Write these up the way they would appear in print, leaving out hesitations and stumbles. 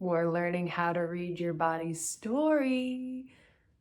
We're learning how to read your body's story.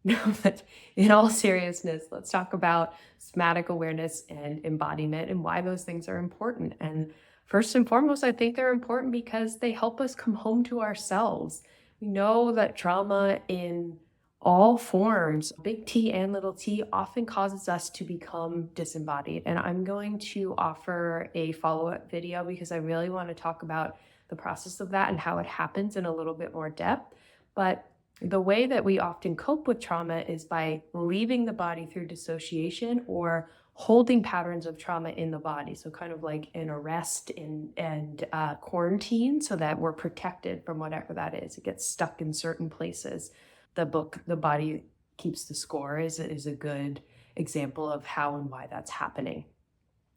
No, but in all seriousness, let's talk about somatic awareness and embodiment and why those things are important. And first and foremost, I think they're important because they help us come home to ourselves. We know that trauma in all forms, big T and little t, often causes us to become disembodied. And I'm going to offer a follow-up video because I really want to talk about the process of that and how it happens in a little bit more depth. But the way that we often cope with trauma is by leaving the body through dissociation or holding patterns of trauma in the body. So kind of like an arrest and quarantine so that we're protected from whatever that is. It gets stuck in certain places. The book, The Body Keeps the Score, is a good example of how and why that's happening.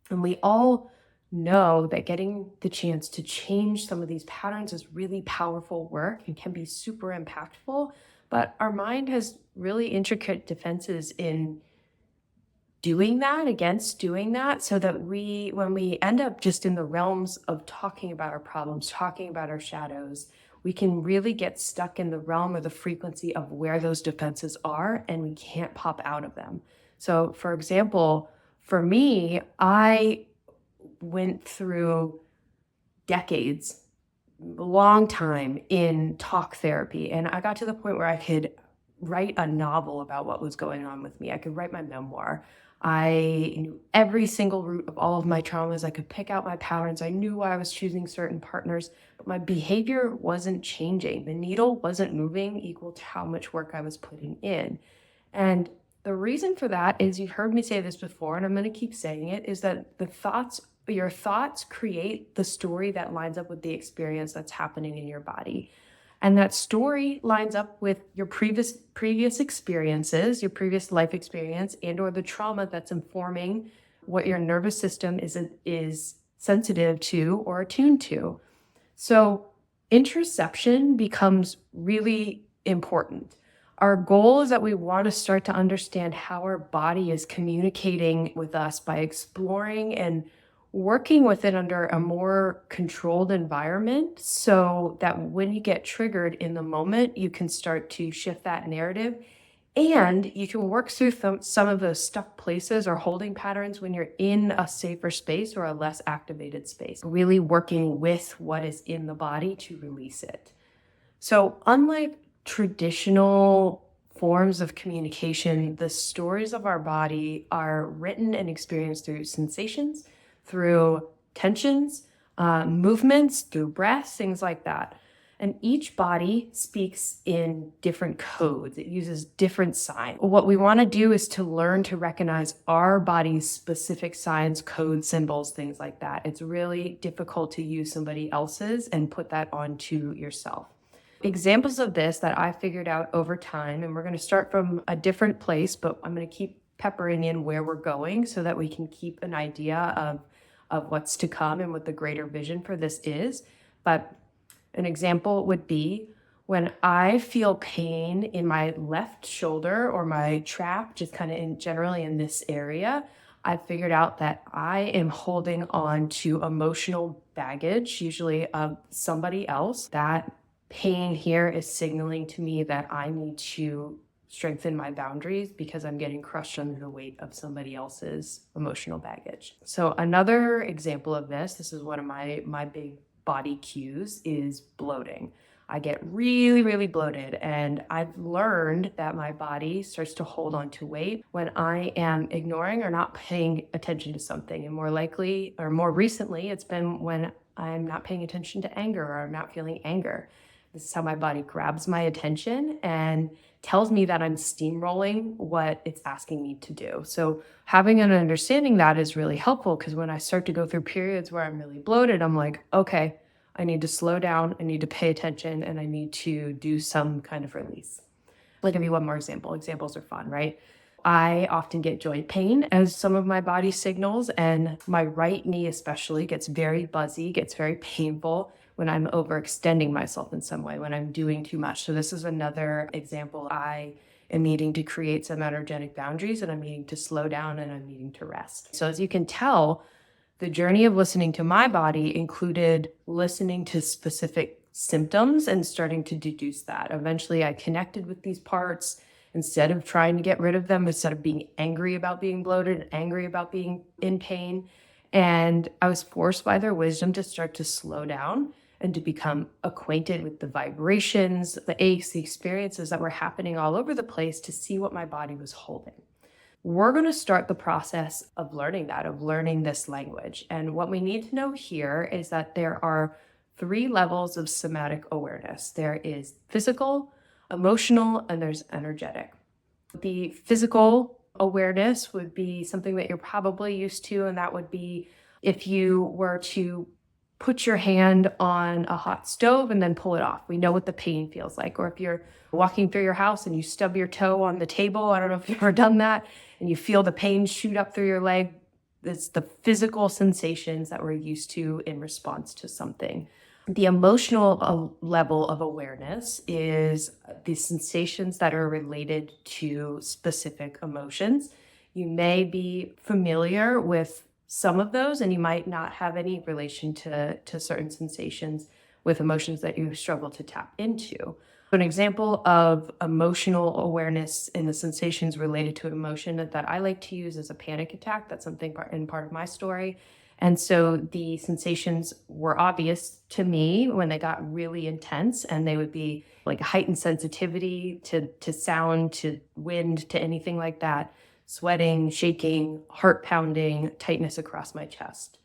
And we all know that getting the chance to change some of these patterns is really powerful work and can be super impactful, but our mind has really intricate defenses in doing that, against doing that, so that when we end up just in the realms of talking about our problems, talking about our shadows, we can really get stuck in the realm or the frequency of where those defenses are, and we can't pop out of them. So for example, for me, I went through decades, a long time in talk therapy. And I got to the point where I could write a novel about what was going on with me. I could write my memoir. I knew every single root of all of my traumas. I could pick out my patterns. I knew why I was choosing certain partners, but my behavior wasn't changing. The needle wasn't moving equal to how much work I was putting in. And the reason for that is, you've heard me say this before, and I'm going to keep saying it, is that your thoughts create the story that lines up with the experience that's happening in your body. And that story lines up with your previous experiences, your previous life experience, and or the trauma that's informing what your nervous system is sensitive to or attuned to. So interoception becomes really important. Our goal is that we want to start to understand how our body is communicating with us by exploring and working with it under a more controlled environment, so that when you get triggered in the moment, you can start to shift that narrative, and you can work through some of those stuck places or holding patterns when you're in a safer space or a less activated space, really working with what is in the body to release it. So unlike traditional forms of communication, the stories of our body are written and experienced through sensations, through tensions, movements, through breath, things like that. And each body speaks in different codes. It uses different signs. What we want to do is to learn to recognize our body's specific signs, codes, symbols, things like that. It's really difficult to use somebody else's and put that onto yourself. Examples of this that I figured out over time, and we're going to start from a different place, but I'm going to keep peppering in where we're going so that we can keep an idea of what's to come and what the greater vision for this is. But an example would be when I feel pain in my left shoulder or my trap, just kind of generally in this area, I figured out that I am holding on to emotional baggage, usually of somebody else. That pain here is signaling to me that I need to strengthen my boundaries because I'm getting crushed under the weight of somebody else's emotional baggage. So another example of this is one of my big body cues, is bloating. I get really, really bloated, and I've learned that my body starts to hold on to weight when I am ignoring or not paying attention to something. And more likely, or more recently, it's been when I'm not paying attention to anger or I'm not feeling anger. This is how my body grabs my attention and tells me that I'm steamrolling what it's asking me to do. So having an understanding that is really helpful, because when I start to go through periods where I'm really bloated, I'm like, okay, I need to slow down, I need to pay attention, and I need to do some kind of release. I'll give you one more example. Examples are fun, right? I often get joint pain as some of my body signals, and my right knee especially gets very buzzy, gets very painful when I'm overextending myself in some way, when I'm doing too much. So this is another example. I am needing to create some energetic boundaries, and I'm needing to slow down, and I'm needing to rest. So as you can tell, the journey of listening to my body included listening to specific symptoms and starting to deduce that. Eventually, I connected with these parts instead of trying to get rid of them, instead of being angry about being bloated and angry about being in pain. And I was forced by their wisdom to start to slow down and to become acquainted with the vibrations, the aches, the experiences that were happening all over the place, to see what my body was holding. We're going to start the process of learning that, of learning this language. And what we need to know here is that there are 3 levels of somatic awareness. There is physical, emotional, and there's energetic. The physical awareness would be something that you're probably used to, and that would be if you were to put your hand on a hot stove and then pull it off. We know what the pain feels like. Or if you're walking through your house and you stub your toe on the table, I don't know if you've ever done that, and you feel the pain shoot up through your leg. It's the physical sensations that we're used to in response to something. The emotional level of awareness is the sensations that are related to specific emotions. You may be familiar with some of those, and you might not have any relation to certain sensations with emotions that you struggle to tap into. An example of emotional awareness and the sensations related to emotion that I like to use is a panic attack. That's something part of my story. And so the sensations were obvious to me when they got really intense, and they would be like heightened sensitivity to sound, to wind, to anything like that. Sweating, shaking, heart pounding, tightness across my chest.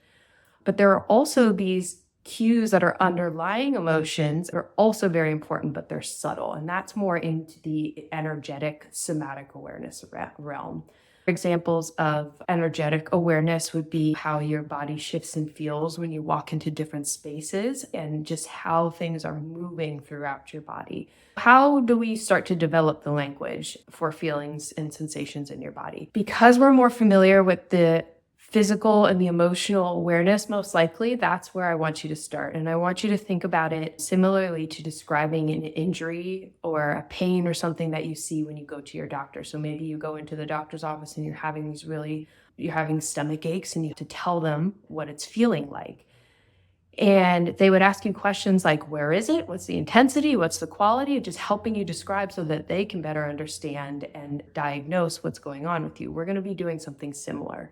But there are also these cues that are underlying emotions that are also very important, but they're subtle. And that's more into the energetic somatic awareness realm. Examples of energetic awareness would be how your body shifts and feels when you walk into different spaces, and just how things are moving throughout your body. How do we start to develop the language for feelings and sensations in your body? Because we're more familiar with the physical and the emotional awareness, most likely, that's where I want you to start. And I want you to think about it similarly to describing an injury or a pain or something that you see when you go to your doctor. So maybe you go into the doctor's office and you're having stomach aches, and you have to tell them what it's feeling like. And they would ask you questions like, where is it? What's the intensity? What's the quality? Just helping you describe so that they can better understand and diagnose what's going on with you. We're going to be doing something similar.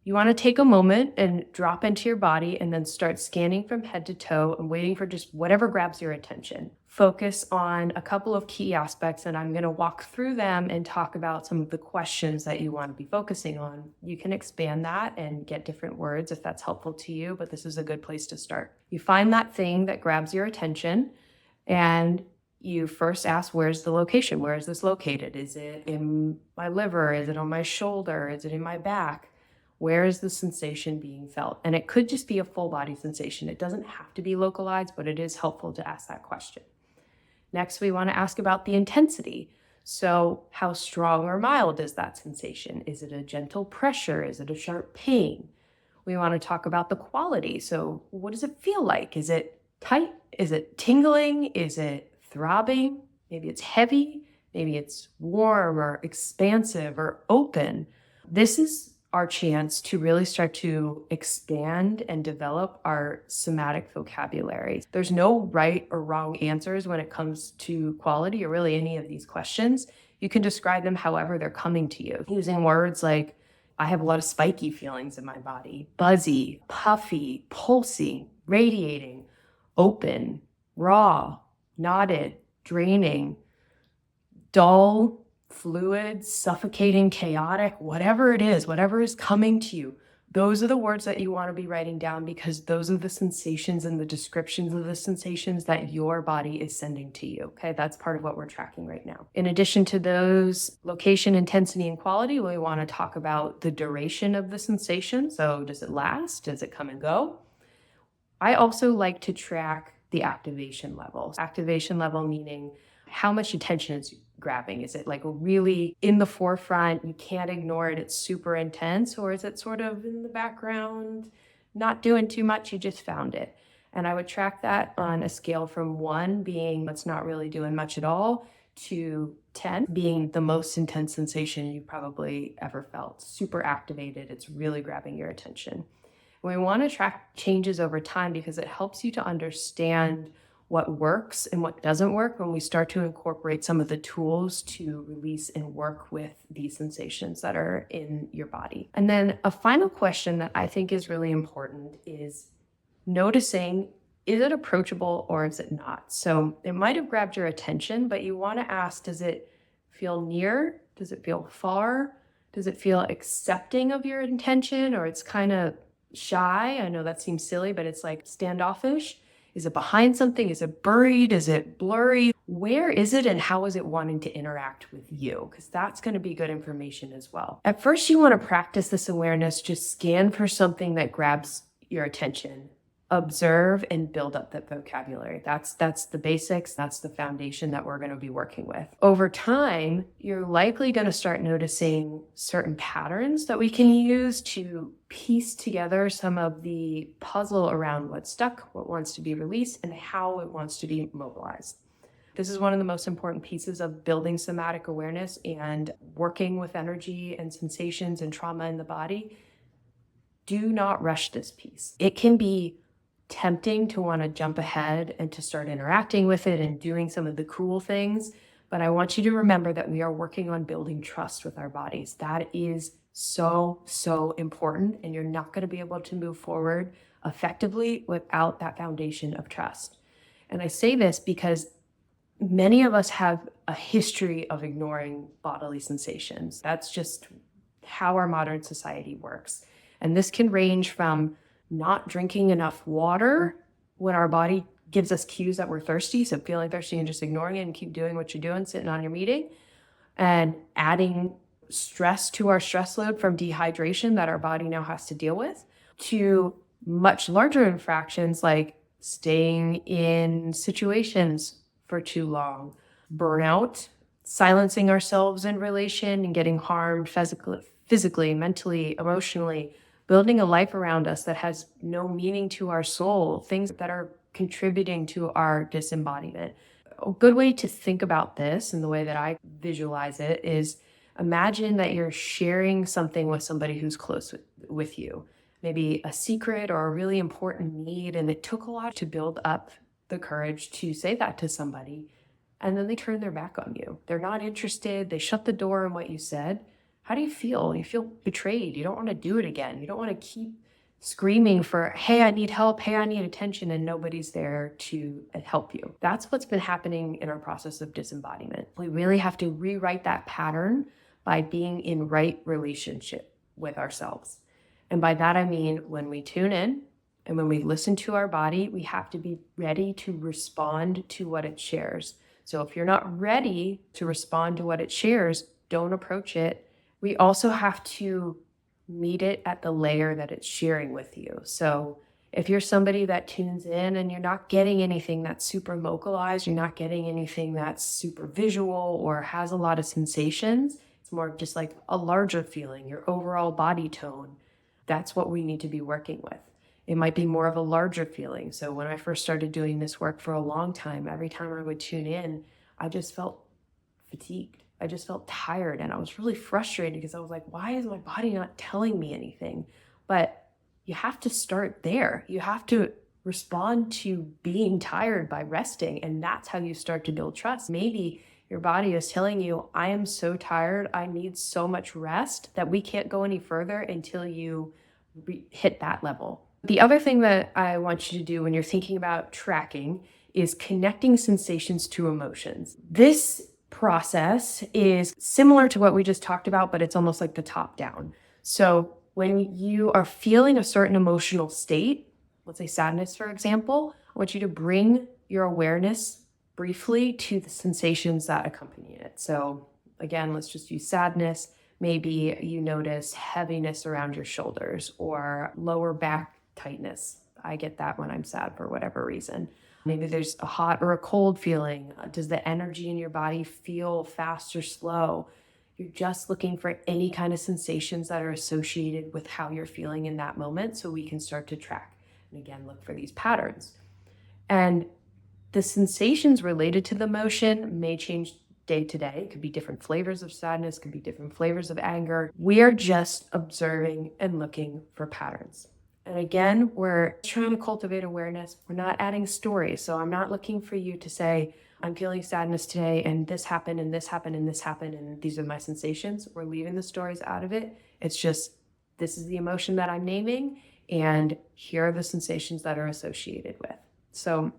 You want to take a moment and drop into your body, and then start scanning from head to toe and waiting for just whatever grabs your attention. Focus on a couple of key aspects, and I'm going to walk through them and talk about some of the questions that you want to be focusing on. You can expand that and get different words if that's helpful to you, but this is a good place to start. You find that thing that grabs your attention, and you first ask, where's the location? Where is this located? Is it in my liver? Is it on my shoulder? Is it in my back? Where is the sensation being felt? And it could just be a full body sensation. It doesn't have to be localized, but it is helpful to ask that question. Next, we want to ask about the intensity. So how strong or mild is that sensation? Is it a gentle pressure? Is it a sharp pain? We want to talk about the quality. So what does it feel like? Is it tight? Is it tingling? Is it throbbing? Maybe it's heavy. Maybe it's warm or expansive or open. This is our chance to really start to expand and develop our somatic vocabulary. There's no right or wrong answers when it comes to quality or really any of these questions. You can describe them however they're coming to you, using words like, I have a lot of spiky feelings in my body, buzzy, puffy, pulsing, radiating, open, raw, knotted, draining, dull, fluid, suffocating, chaotic, whatever it is, whatever is coming to you. Those are the words that you want to be writing down, because those are the sensations and the descriptions of the sensations that your body is sending to you. Okay, that's part of what we're tracking right now. In addition to those location, intensity, and quality, we want to talk about the duration of the sensation. So does it last? Does it come and go? I also like to track the activation level. Activation level meaning how much attention is grabbing. Is it like really in the forefront? You can't ignore it. It's super intense. Or is it sort of in the background, not doing too much? You just found it. And I would track that on a scale from 1 being it's not really doing much at all to 10 being the most intense sensation you probably ever felt. Super activated. It's really grabbing your attention. We want to track changes over time because it helps you to understand what works and what doesn't work when we start to incorporate some of the tools to release and work with these sensations that are in your body. And then a final question that I think is really important is noticing, is it approachable or is it not? So it might have grabbed your attention, but you want to ask, does it feel near? Does it feel far? Does it feel accepting of your intention, or it's kind of shy? I know that seems silly, but it's like standoffish. Is it behind something? Is it buried? Is it blurry? Where is it and how is it wanting to interact with you? Because that's going to be good information as well. At first, you want to practice this awareness. Just scan for something that grabs your attention. Observe and build up that vocabulary. That's the basics. That's the foundation that we're going to be working with. Over time, you're likely going to start noticing certain patterns that we can use to piece together some of the puzzle around what's stuck, what wants to be released, and how it wants to be mobilized. This is one of the most important pieces of building somatic awareness and working with energy and sensations and trauma in the body. Do not rush this piece. It can be tempting to want to jump ahead and to start interacting with it and doing some of the cool things. But I want you to remember that we are working on building trust with our bodies. That is so, so important. And you're not going to be able to move forward effectively without that foundation of trust. And I say this because many of us have a history of ignoring bodily sensations. That's just how our modern society works. And this can range from not drinking enough water when our body gives us cues that we're thirsty, so feeling thirsty and just ignoring it and keep doing what you're doing, sitting on your meeting, and adding stress to our stress load from dehydration that our body now has to deal with, to much larger infractions like staying in situations for too long, burnout, silencing ourselves in relation and getting harmed physically, mentally, emotionally, building a life around us that has no meaning to our soul, things that are contributing to our disembodiment. A good way to think about this, and the way that I visualize it, is imagine that you're sharing something with somebody who's close with you, maybe a secret or a really important need, and it took a lot to build up the courage to say that to somebody, and then they turn their back on you. They're not interested. They shut the door on what you said. How do you feel? You feel betrayed. You don't want to do it again. You don't want to keep screaming for, hey, I need help. Hey, I need attention. And nobody's there to help you. That's what's been happening in our process of disembodiment. We really have to rewrite that pattern by being in right relationship with ourselves. And by that, I mean, when we tune in and when we listen to our body, we have to be ready to respond to what it shares. So if you're not ready to respond to what it shares, don't approach it. We also have to meet it at the layer that it's sharing with you. So if you're somebody that tunes in and you're not getting anything that's super localized, you're not getting anything that's super visual or has a lot of sensations, it's more just like a larger feeling, your overall body tone. That's what we need to be working with. It might be more of a larger feeling. So when I first started doing this work for a long time, every time I would tune in, I just felt fatigued. I just felt tired, and I was really frustrated because I was like, why is my body not telling me anything? But you have to start there. You have to respond to being tired by resting, and that's how you start to build trust. Maybe your body is telling you, I am so tired, I need so much rest that we can't go any further until you hit that level. The other thing that I want you to do when you're thinking about tracking is connecting sensations to emotions. This process is similar to what we just talked about, but it's almost like the top down. So when you are feeling a certain emotional state, let's say sadness, for example, I want you to bring your awareness briefly to the sensations that accompany it. So again, let's just use sadness. Maybe you notice heaviness around your shoulders or lower back tightness. I get that when I'm sad for whatever reason. Maybe there's a hot or a cold feeling. Does the energy in your body feel fast or slow? You're just looking for any kind of sensations that are associated with how you're feeling in that moment so we can start to track. And again, look for these patterns. And the sensations related to the emotion may change day to day. It could be different flavors of sadness, could be different flavors of anger. We are just observing and looking for patterns. And again, we're trying to cultivate awareness. We're not adding stories. So I'm not looking for you to say, I'm feeling sadness today, and this happened, and this happened, and this happened, and these are my sensations. We're leaving the stories out of it. It's just, this is the emotion that I'm naming, and here are the sensations that are associated with. So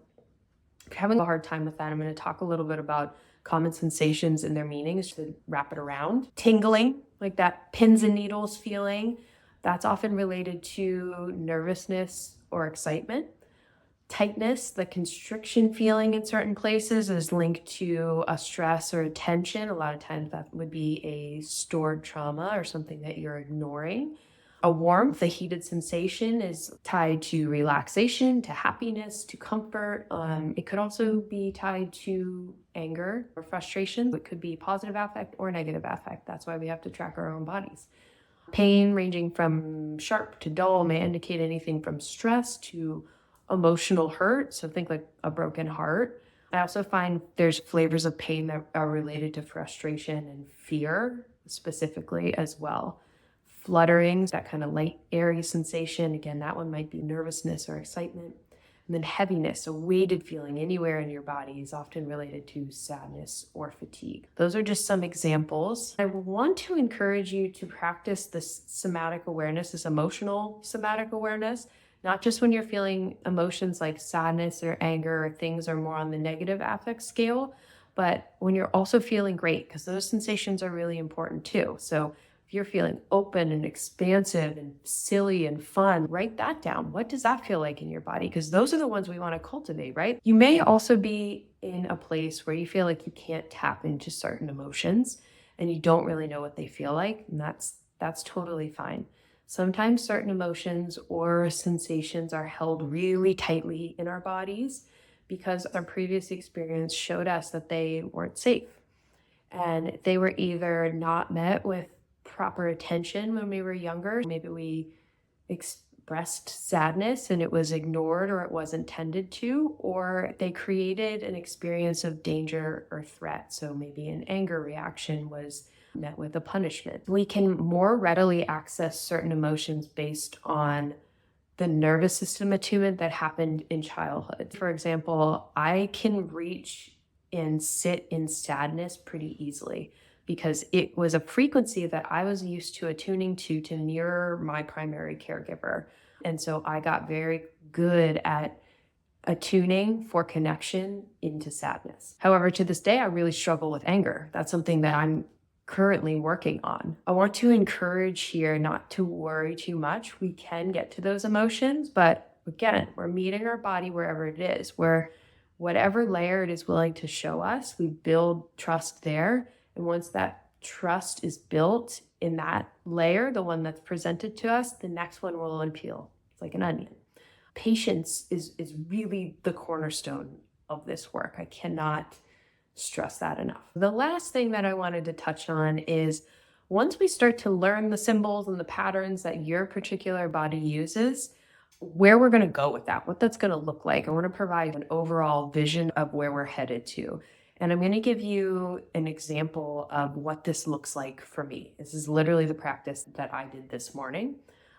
if you're having a hard time with that, I'm going to talk a little bit about common sensations and their meanings to wrap it around. Tingling, like that pins and needles feeling, that's often related to nervousness or excitement. Tightness, the constriction feeling in certain places, is linked to a stress or a tension. A lot of times that would be a stored trauma or something that you're ignoring. A warmth, the heated sensation, is tied to relaxation, to happiness, to comfort. It could also be tied to anger or frustration. It could be positive affect or negative affect. That's why we have to track our own bodies. Pain, ranging from sharp to dull, may indicate anything from stress to emotional hurt. So think like a broken heart. I also find there's flavors of pain that are related to frustration and fear specifically as well. Flutterings, that kind of light, airy sensation. Again, that one might be nervousness or excitement. And then heaviness, a weighted feeling anywhere in your body, is often related to sadness or fatigue. Those are just some examples. I want to encourage you to practice this somatic awareness, this emotional somatic awareness, not just when you're feeling emotions like sadness or anger or things are more on the negative affect scale, but when you're also feeling great, because those sensations are really important too. So if you're feeling open and expansive and silly and fun, write that down. What does that feel like in your body? Because those are the ones we want to cultivate, right? You may also be in a place where you feel like you can't tap into certain emotions and you don't really know what they feel like, and that's totally fine. Sometimes certain emotions or sensations are held really tightly in our bodies because our previous experience showed us that they weren't safe. And they were either not met with proper attention when we were younger. Maybe we expressed sadness and it was ignored or it wasn't tended to, or they created an experience of danger or threat. So maybe an anger reaction was met with a punishment. We can more readily access certain emotions based on the nervous system attunement that happened in childhood. For example, I can reach and sit in sadness pretty easily because it was a frequency that I was used to attuning to mirror my primary caregiver. And so I got very good at attuning for connection into sadness. However, to this day, I really struggle with anger. That's something that I'm currently working on. I want to encourage here not to worry too much. We can get to those emotions, but again, we're meeting our body wherever it is, where whatever layer it is willing to show us, we build trust there. And once that trust is built in that layer, the one that's presented to us, the next one will unpeel. It's like an onion. Patience is really the cornerstone of this work. I cannot stress that enough. The last thing that I wanted to touch on is once we start to learn the symbols and the patterns that your particular body uses, where we're going to go with that, what that's going to look like. I want to provide an overall vision of where we're headed to. And I'm going to give you an example of what this looks like for me. This is literally the practice that I did this morning.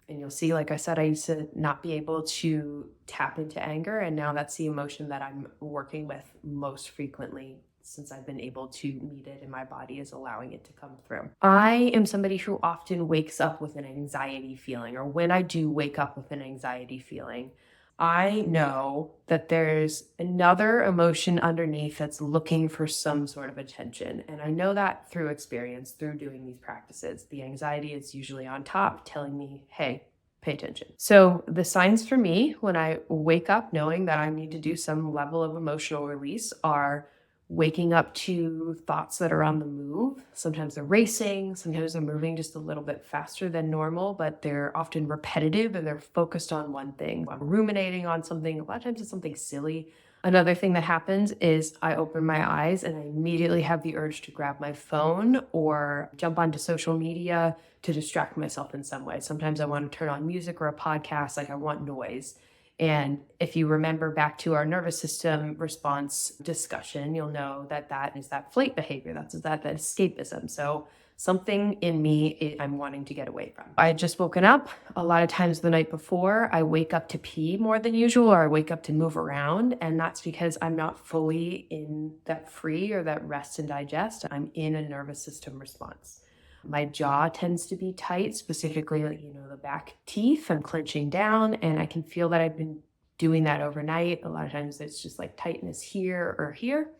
And you'll see, like I said, I used to not be able to tap into anger. And now that's the emotion that I'm working with most frequently since I've been able to meet it and my body is allowing it to come through. I am somebody who often wakes up with an anxiety feeling, or when I do wake up with an anxiety feeling, I know that there's another emotion underneath that's looking for some sort of attention. And I know that through experience, through doing these practices. The anxiety is usually on top telling me, hey, pay attention. So the signs for me when I wake up knowing that I need to do some level of emotional release are waking up to thoughts that are on the move. Sometimes they're racing, sometimes they're moving just a little bit faster than normal, but they're often repetitive and they're focused on one thing. I'm ruminating on something. A lot of times it's something silly. Another thing that happens is I open my eyes and I immediately have the urge to grab my phone or jump onto social media to distract myself in some way. Sometimes I want to turn on music or a podcast, like I want noise. And if you remember back to our nervous system response discussion, you'll know that that is that flight behavior. That's that escapism. So something in me I'm wanting to get away from. I had just woken up. A lot of times the night before, I wake up to pee more than usual, or I wake up to move around. And that's because I'm not fully in that free or that rest and digest. I'm in a nervous system response. My jaw tends to be tight, specifically, the back teeth. I'm clenching down, and I can feel that I've been doing that overnight. A lot of times it's just like tightness here or here.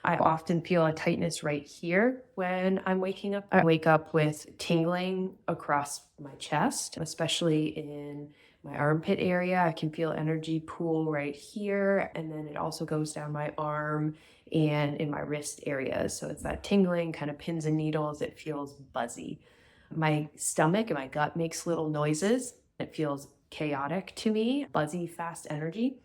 I often feel a tightness right here when I'm waking up. I wake up with tingling across my chest, especially in my armpit area. I can feel energy pool right here, and then it also goes down my arm and in my wrist areas. So it's that tingling, kind of pins and needles. It feels buzzy. My stomach and my gut makes little noises. It feels chaotic to me, buzzy, fast energy.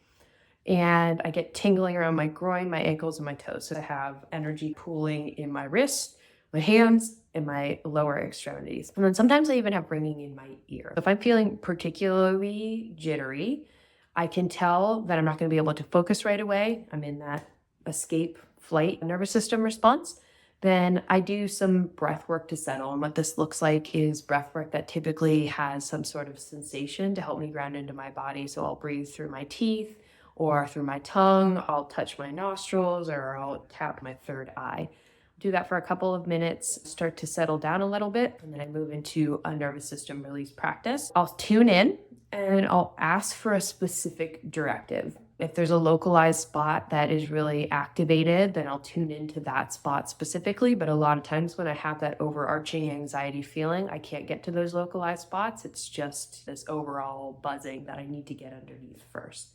And I get tingling around my groin, my ankles, and my toes. So I have energy pooling in my wrists, my hands, and my lower extremities. And then sometimes I even have ringing in my ear. If I'm feeling particularly jittery, I can tell that I'm not going to be able to focus right away. I'm in that escape flight nervous system response. Then I do some breath work to settle. And what this looks like is breath work that typically has some sort of sensation to help me ground into my body. So I'll breathe through my teeth or through my tongue. I'll touch my nostrils, or I'll tap my third eye. Do that for a couple of minutes, start to settle down a little bit, and then I move into a nervous system release practice. I'll tune in and I'll ask for a specific directive. If there's a localized spot that is really activated, then I'll tune into that spot specifically. But a lot of times when I have that overarching anxiety feeling, I can't get to those localized spots. It's just this overall buzzing that I need to get underneath first.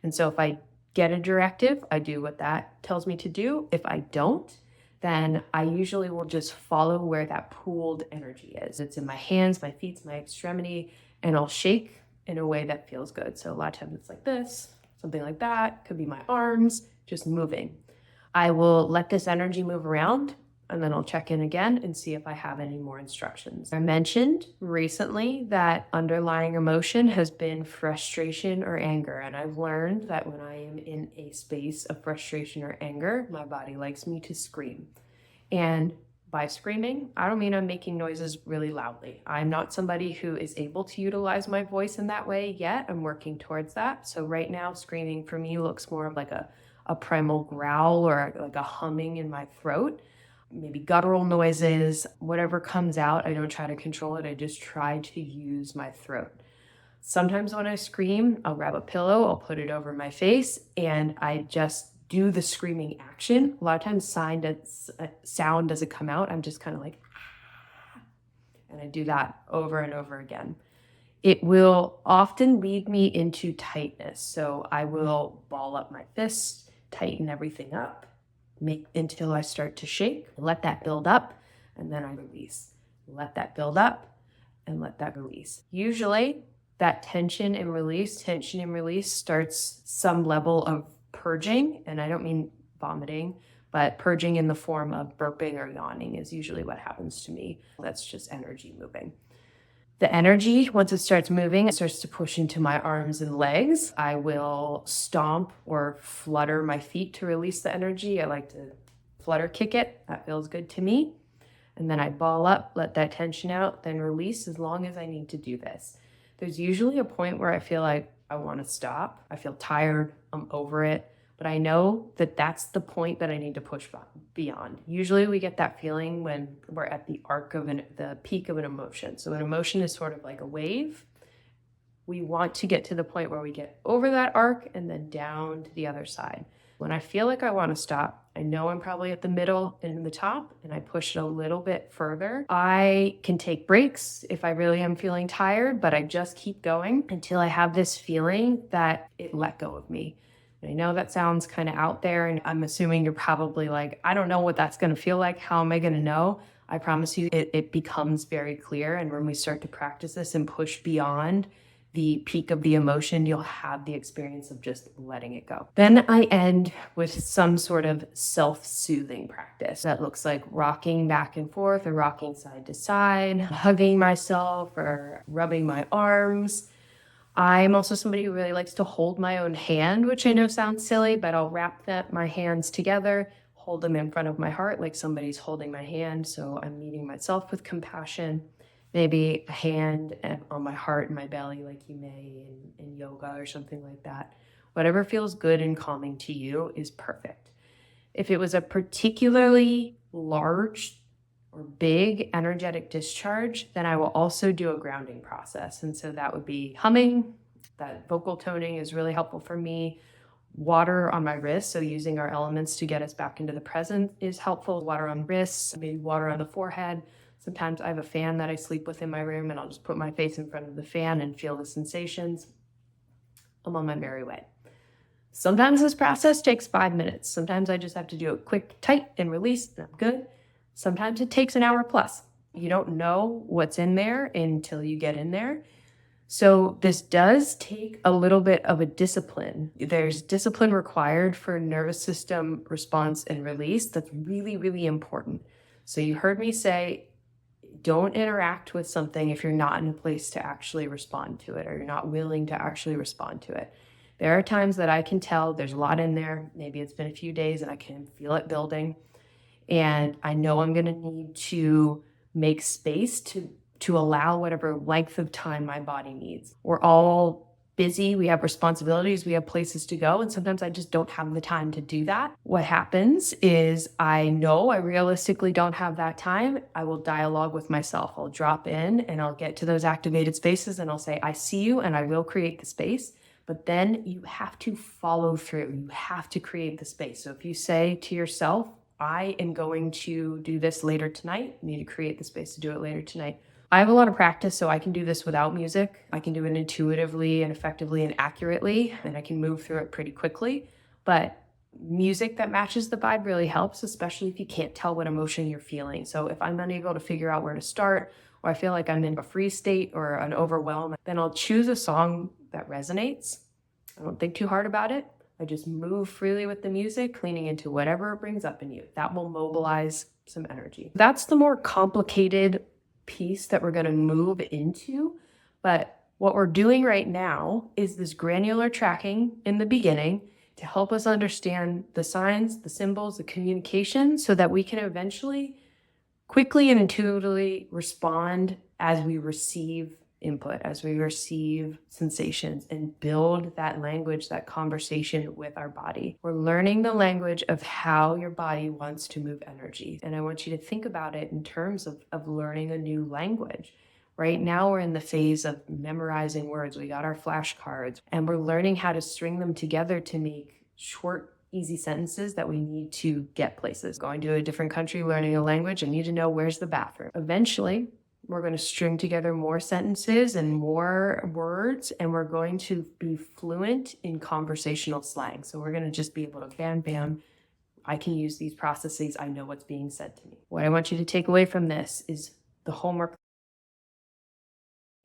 And so if I get a directive, I do what that tells me to do. If I don't, then I usually will just follow where that pooled energy is. It's in my hands, my feet, my extremity, and I'll shake in a way that feels good. So a lot of times it's like this, something like that. Could be my arms, just moving. I will let this energy move around, and then I'll check in again and see if I have any more instructions. I mentioned recently that underlying emotion has been frustration or anger. And I've learned that when I am in a space of frustration or anger, my body likes me to scream. And by screaming, I don't mean I'm making noises really loudly. I'm not somebody who is able to utilize my voice in that way yet. I'm working towards that. So right now, screaming for me looks more of like a primal growl or like a humming in my throat. Maybe guttural noises, whatever comes out, I don't try to control it. I just try to use my throat. Sometimes when I scream, I'll grab a pillow, I'll put it over my face, and I just do the screaming action. A lot of times sound doesn't come out. I'm just kind of like, and I do that over and over again. It will often lead me into tightness. So I will ball up my fists, tighten everything up, until I start to shake, let that build up, and then I release. Let that build up and let that release. Usually that tension and release starts some level of purging, and I don't mean vomiting, but purging in the form of burping or yawning is usually what happens to me. That's just energy moving. The energy, once it starts moving, it starts to push into my arms and legs. I will stomp or flutter my feet to release the energy. I like to flutter kick it. That feels good to me. And then I ball up, let that tension out, then release as long as I need to do this. There's usually a point where I feel like I want to stop. I feel tired. I'm over it. But I know that that's the point that I need to push beyond. Usually we get that feeling when we're at the the peak of an emotion. So an emotion is sort of like a wave. We want to get to the point where we get over that arc and then down to the other side. When I feel like I want to stop, I know I'm probably at the middle and the top, and I push it a little bit further. I can take breaks if I really am feeling tired, but I just keep going until I have this feeling that it let go of me. I know that sounds kind of out there, and I'm assuming you're probably like, I don't know what that's going to feel like. How am I going to know? I promise you it becomes very clear. And when we start to practice this and push beyond the peak of the emotion, you'll have the experience of just letting it go. Then I end with some sort of self-soothing practice that looks like rocking back and forth or rocking side to side, hugging myself or rubbing my arms. I'm also somebody who really likes to hold my own hand, which I know sounds silly, but I'll wrap my hands together, hold them in front of my heart like somebody's holding my hand. So I'm meeting myself with compassion. Maybe a hand on my heart and my belly, like you may in yoga or something like that. Whatever feels good and calming to you is perfect. If it was a particularly large or big energetic discharge, then I will also do a grounding process. And so that would be humming. That vocal toning is really helpful for me. Water on my wrists, so using our elements to get us back into the present is helpful. Water on wrists, maybe water on the forehead. Sometimes I have a fan that I sleep with in my room, and I'll just put my face in front of the fan and feel the sensations. I'm on my merry way. Sometimes this process takes 5 minutes. Sometimes I just have to do it quick, tight, and release, and I'm good. Sometimes it takes an hour plus. You don't know what's in there until you get in there. So this does take a little bit of a discipline. There's discipline required for nervous system response and release. That's really, really important. So you heard me say, don't interact with something if you're not in a place to actually respond to it, or you're not willing to actually respond to it. There are times that I can tell there's a lot in there. Maybe it's been a few days and I can feel it building. And I know I'm going to need to make space to allow whatever length of time my body needs. We're all busy. We have responsibilities. We have places to go. And sometimes I just don't have the time to do that. What happens is I know I realistically don't have that time. I will dialogue with myself. I'll drop in and I'll get to those activated spaces and I'll say, I see you and I will create the space. But then you have to follow through. You have to create the space. So if you say to yourself, I am going to do this later tonight, you need to create the space to do it later tonight. I have a lot of practice, so I can do this without music. I can do it intuitively and effectively and accurately, and I can move through it pretty quickly. But music that matches the vibe really helps, especially if you can't tell what emotion you're feeling. So if I'm unable to figure out where to start, or I feel like I'm in a freeze state or an overwhelm, then I'll choose a song that resonates. I don't think too hard about it. I just move freely with the music, leaning into whatever it brings up in you. That will mobilize some energy. That's the more complicated piece that we're going to move into. But what we're doing right now is this granular tracking in the beginning to help us understand the signs, the symbols, the communication, so that we can eventually quickly and intuitively respond as we receive input, as we receive sensations, and build that language, that conversation with our body. We're learning the language of how your body wants to move energy. And I want you to think about it in terms of learning a new language. Right now, we're in the phase of memorizing words. We got our flashcards, and we're learning how to string them together to make short, easy sentences that we need to get places. Going to a different country, learning a language, I need to know where's the bathroom. Eventually, we're going to string together more sentences and more words, and we're going to be fluent in conversational slang. So we're going to just be able to bam, bam, I can use these processes. I know what's being said to me. What I want you to take away from this is the homework.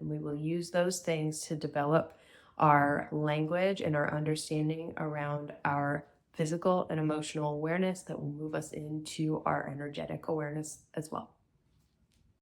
And we will use those things to develop our language and our understanding around our physical and emotional awareness that will move us into our energetic awareness as well.